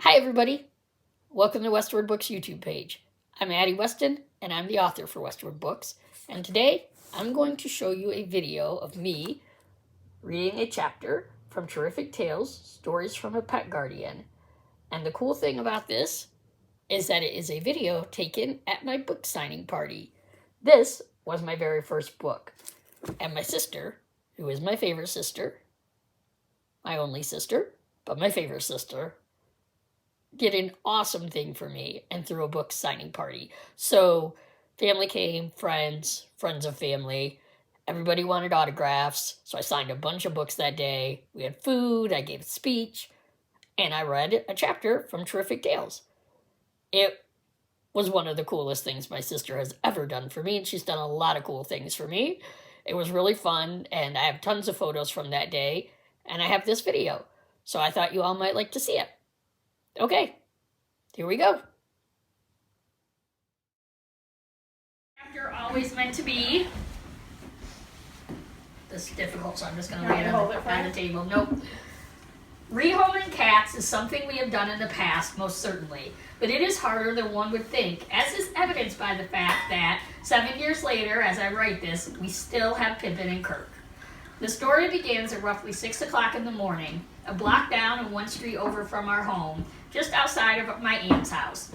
Hi everybody, welcome to Westward Books YouTube page. I'm Addie Weston and I'm the author for Westward Books, and today I'm going to show you a video of me reading a chapter from Terrific Tales, Stories from a Pet Guardian. And the cool thing about this is that it is a video taken at my book signing party. This was my very first book, and my sister, who is my favorite sister, my only sister, but my favorite sister, did an awesome thing for me and threw a book signing party. So family came, friends of family, everybody wanted autographs. So I signed a bunch of books that day. We had food, I gave a speech, and I read a chapter from Terrific Tales. It was one of the coolest things my sister has ever done for me, and she's done a lot of cool things for me. It was really fun, and I have tons of photos from that day, and I have this video. So I thought you all might like to see it. Okay, here we go. Chapter always meant to be. This is difficult, so I'm just going to lay it on the table. Nope. Rehoming cats is something we have done in the past, most certainly, but it is harder than one would think, as is evidenced by the fact that 7 years later, as I write this, we still have Pippin and Kirk. The story begins at roughly 6 o'clock in the morning, a block down and one street over from our home, just outside of my aunt's house.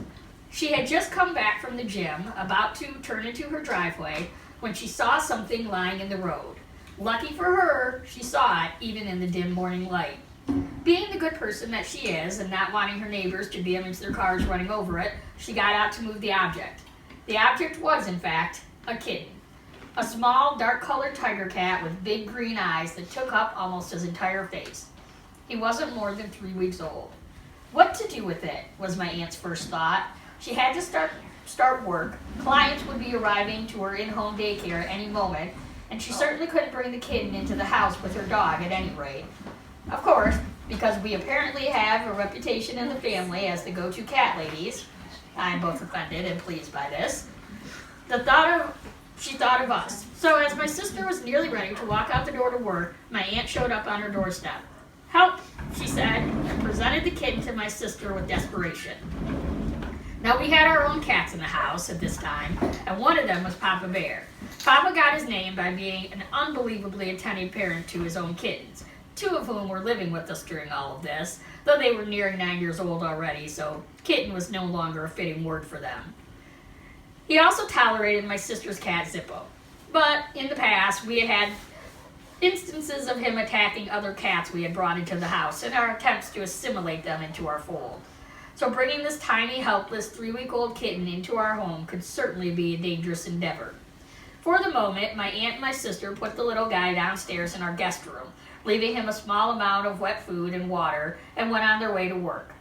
She had just come back from the gym, about to turn into her driveway, when she saw something lying in the road. Lucky for her, she saw it even in the dim morning light. Being the good person that she is, and not wanting her neighbors to damage their cars running over it, she got out to move the object. The object was, in fact, a kitten. A small, dark-colored tiger cat with big green eyes that took up almost his entire face. He wasn't more than 3 weeks old. What to do with it was my aunt's first thought. She had to start work. Clients would be arriving to her in-home daycare at any moment, and she certainly couldn't bring the kitten into the house with her dog at any rate. Of course, because we apparently have a reputation in the family as the go-to cat ladies, I am both offended and pleased by this, she thought of us. So as my sister was nearly ready to walk out the door to work, my aunt showed up on her doorstep. "Help," she said, and presented the kitten to my sister with desperation. Now, we had our own cats in the house at this time, and one of them was Papa Bear. Papa got his name by being an unbelievably attentive parent to his own kittens, 2 of whom were living with us during all of this, though they were nearing 9 years old already, so kitten was no longer a fitting word for them. He also tolerated my sister's cat, Zippo. But in the past, we had instances of him attacking other cats we had brought into the house in our attempts to assimilate them into our fold. So bringing this tiny, helpless 3-week-old kitten into our home could certainly be a dangerous endeavor. For the moment, my aunt and my sister put the little guy downstairs in our guest room, leaving him a small amount of wet food and water, and went on their way to work.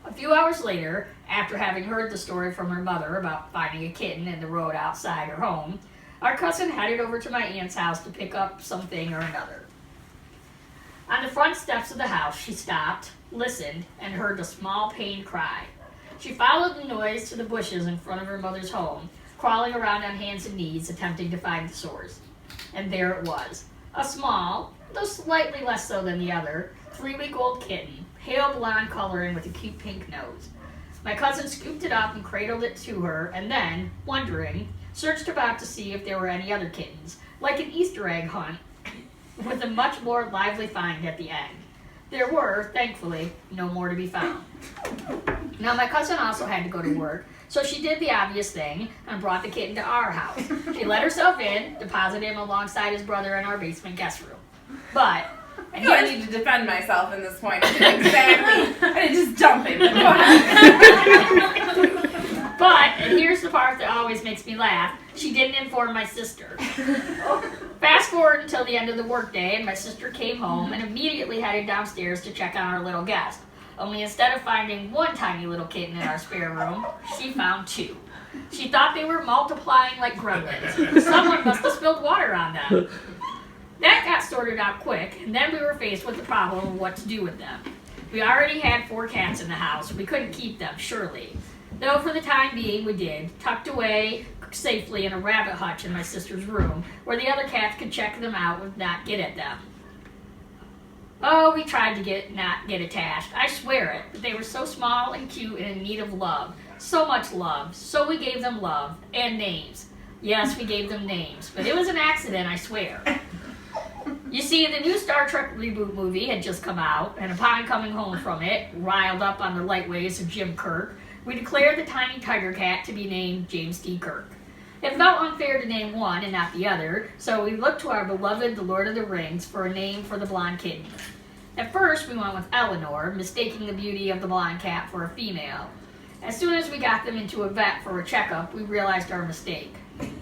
A few hours later, after having heard the story from her mother about finding a kitten in the road outside her home, our cousin headed over to my aunt's house to pick up something or another. On the front steps of the house, she stopped, listened, and heard a small pained cry. She followed the noise to the bushes in front of her mother's home, crawling around on hands and knees, attempting to find the source. And there it was, a small, though slightly less so than the other, 3-week-old kitten, pale blonde coloring with a cute pink nose. My cousin scooped it up and cradled it to her, and then, wondering, searched about to see if there were any other kittens, like an Easter egg hunt, with a much more lively find at the end. There were, thankfully, no more to be found. Now, my cousin also had to go to work, so she did the obvious thing and brought the kitten to our house. She let herself in, deposited him alongside his brother in our basement guest room. But... I don't need to defend myself in this point. Exactly. I didn't just jump in. But, and here's the part that always makes me laugh, she didn't inform my sister. Fast forward until the end of the workday, and my sister came home and immediately headed downstairs to check on our little guest. Only instead of finding one tiny little kitten in our spare room, she found 2. She thought they were multiplying like gremlins. Someone must have spilled water on them. That got sorted out quick, and then we were faced with the problem of what to do with them. We already had 4 cats in the house. We couldn't keep them, surely. Though for the time being we did, tucked away safely in a rabbit hutch in my sister's room, where the other cats could check them out and not get at them. Oh, we tried to not get attached. I swear it. But they were so small and cute and in need of love. So much love. So we gave them love. And names. Yes, we gave them names. But it was an accident, I swear. You see, the new Star Trek reboot movie had just come out, and upon coming home from it, riled up on the light ways of Jim Kirk, we declared the tiny tiger cat to be named James T. Kirk. It felt unfair to name one and not the other, so we looked to our beloved The Lord of the Rings for a name for the blonde kitten. At first, we went with Eleanor, mistaking the beauty of the blonde cat for a female. As soon as we got them into a vet for a checkup, we realized our mistake.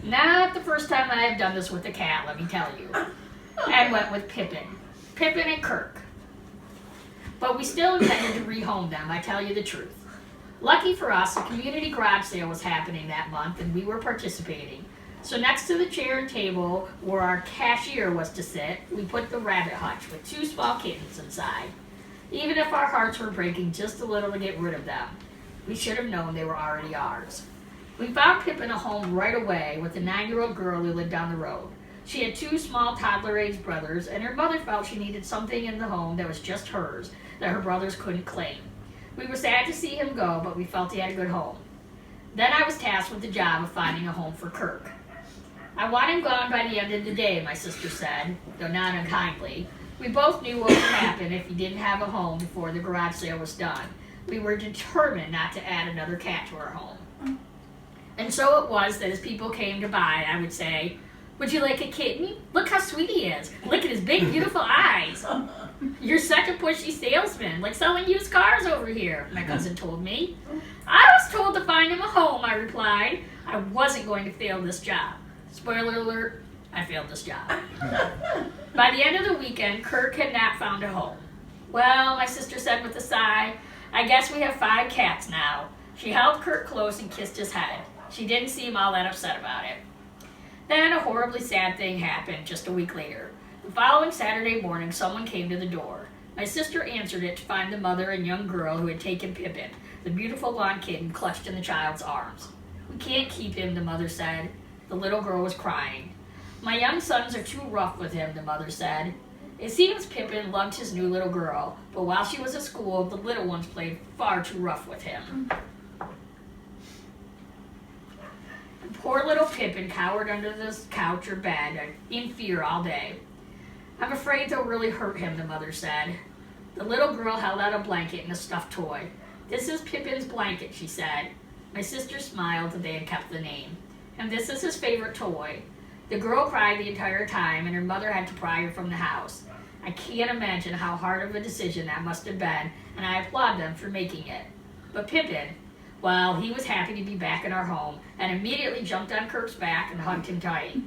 Not the first time I have done this with a cat, let me tell you. And went with Pippin. Pippin and Kirk. But we still intended to rehome them, I tell you the truth. Lucky for us, a community garage sale was happening that month and we were participating. So next to the chair and table where our cashier was to sit, we put the rabbit hutch with 2 small kittens inside. Even if our hearts were breaking just a little to get rid of them, we should have known they were already ours. We found Pippin a home right away with a 9-year-old girl who lived down the road. She had 2 small toddler-aged brothers, and her mother felt she needed something in the home that was just hers, that her brothers couldn't claim. We were sad to see him go, but we felt he had a good home. Then I was tasked with the job of finding a home for Kirk. I want him gone by the end of the day, my sister said, though not unkindly. We both knew what would happen if he didn't have a home before the garage sale was done. We were determined not to add another cat to our home. And so it was that as people came to buy, I would say, "Would you like a kitten? Look how sweet he is. Look at his big, beautiful eyes. You're such a pushy salesman, like selling used cars over here," my cousin told me. "I was told to find him a home," I replied. I wasn't going to fail this job. Spoiler alert, I failed this job. By the end of the weekend, Kirk had not found a home. "Well," my sister said with a sigh, "I guess we have 5 cats now." She held Kirk close and kissed his head. She didn't seem all that upset about it. Then a horribly sad thing happened just a week later. The following Saturday morning, someone came to the door. My sister answered it to find the mother and young girl who had taken Pippin, the beautiful blonde kitten, clutched in the child's arms. "We can't keep him," the mother said. The little girl was crying. "My young sons are too rough with him," the mother said. It seems Pippin loved his new little girl, but while she was at school, the little ones played far too rough with him. Poor little Pippin cowered under the couch or bed in fear all day. "I'm afraid they'll really hurt him," the mother said. The little girl held out a blanket and a stuffed toy. "This is Pippin's blanket," she said. My sister smiled that they had kept the name. "And this is his favorite toy." The girl cried the entire time, and her mother had to pry her from the house. I can't imagine how hard of a decision that must have been, and I applaud them for making it. But Pippin, well, he was happy to be back in our home, and immediately jumped on Kirk's back and hugged him tight.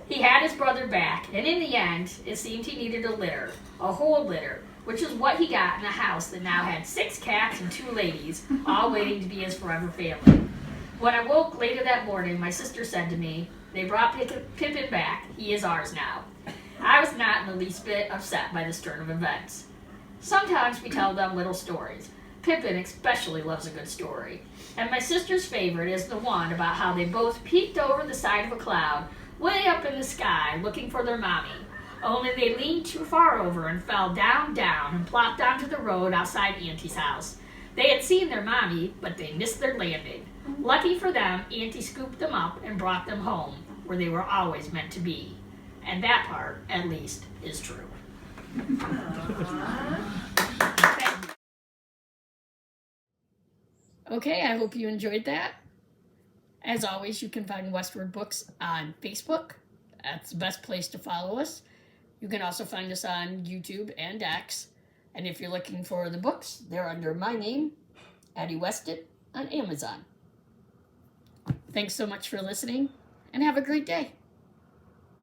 He had his brother back, and in the end, it seemed he needed a litter, a whole litter, which is what he got in a house that now had 6 cats and 2 ladies, all waiting to be his forever family. When I woke later that morning, my sister said to me, "They brought Pippin back. He is ours now." I was not in the least bit upset by this turn of events. Sometimes we tell them little stories. Pippin especially loves a good story. And my sister's favorite is the one about how they both peeked over the side of a cloud, way up in the sky, looking for their mommy. Only they leaned too far over and fell down, and plopped onto the road outside Auntie's house. They had seen their mommy, but they missed their landing. Lucky for them, Auntie scooped them up and brought them home, where they were always meant to be. And that part, at least, is true. Okay, I hope you enjoyed that. As always, you can find Westward Books on Facebook. That's the best place to follow us. You can also find us on YouTube and X. And if you're looking for the books, they're under my name, Addie Weston, on Amazon. Thanks so much for listening, and have a great day.